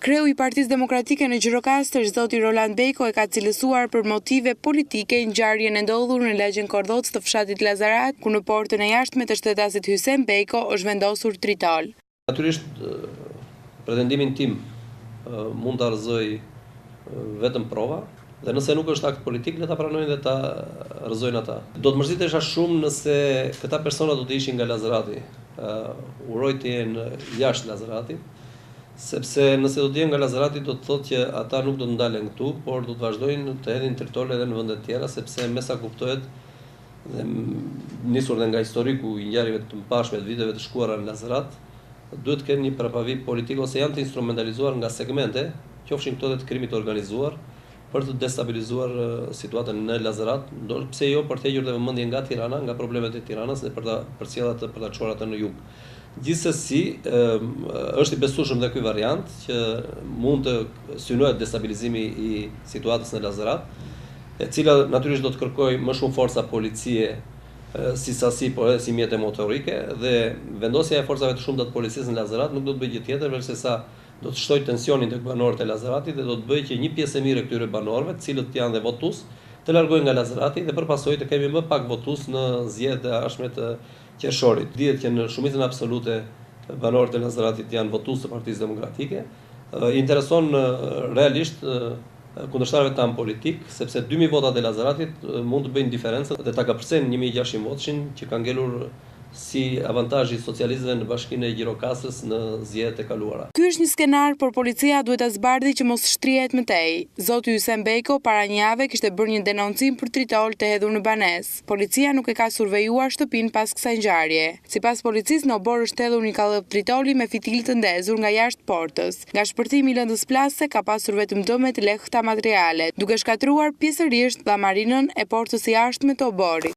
Kreu i Partisë Demokratike në Gjirokastër, zoti Roland Beko, e ka cilësuar për motive politike ngjarjen e ndodhur në lagjen Kordhoc të fshatit Lazarat, ku në portën e jashtme të shtetasit Hysem Beko është vendosur tritol. Natyrisht, pretendimin tim mund të argëzoj vetëm prova, dhe nëse nuk është akt politik, le ta pranojnë dhe ta rrëzojnë ata. Do të mërzitesha shumë nëse këta persona do të ishin nga Lazarati, uroj të jenë jashtë Lazaratit, sepse nëse do të jenë nga Lazarati do të thotë që ata nuk do të ndalen këtu, por do të vazhdojnë të hedhin tritol edhe në vende të tjera, sepse me sa kuptohet dhe nisur dhe nga historiku i ngjarjeve të mëparshme të viteve të shkuara në Lazarat, duhet të kenë një prapavi politik ose janë të instrumentalizuar nga segmente, qofshin këto dhe të krimit organizuar, për të destabilizuar situatën në Lazarat, pse jo për të hequr dhe vëmendjen nga Tirana, nga problemet e Tiranës dhe për ta çuar atë në jug. Gjithsesi, është i besueshëm dhe ky variant që mund të synohet destabilizimi i situatës në Lazarat, e cila natyrisht do të kërkojë më shumë forca policie si sasi, por edhe si mjete motorike, dhe vendosja e forcave të shumta të policisë në Lazarat nuk do të bëjë gjë tjetër veçse do të shtojë tensionin tek banorët e Lazaratit dhe do të bëjë që një pjesë e mirë e këtyre banorëve, të cilët janë dhe votues, të largohen nga Lazarati dhe për pasojë të kemi më pak votues në zgjedhjet e ardhshme të qershorit. Dihet që në shumicën absolute banorët e Lazaratit janë votues të Partisë Demokratike. Intereson realisht kundërshtarëve tan politik, sepse 2000 votat e Lazaratit mund të bëjnë diferencën dhe ta kapërcejnë 1600 votëshin që kanë ngelur si avantazhi socialistëve në Bashkinë e Gjirokastrës në zgjedhjet e kaluara. Ky është një skenar, por policia duhet ta zbardhë që mos shtrihet më tej. Zoti Hysem Beko para një jave kishte bërë një denoncim për tritol të hedhur në banesë. Policia nuk e ka survejuar shtëpinë pas kësaj ngjarje. Sipas policisë, në obor është hedhur një kallëp tritoli me fitil të ndezur nga jashtë portës. Nga shpërthimi i lëndës plase ka pasur vetëm dëme të lehta materiale, duke shkatruar pjesërisht llamarinën e portës së jashtme të oborit.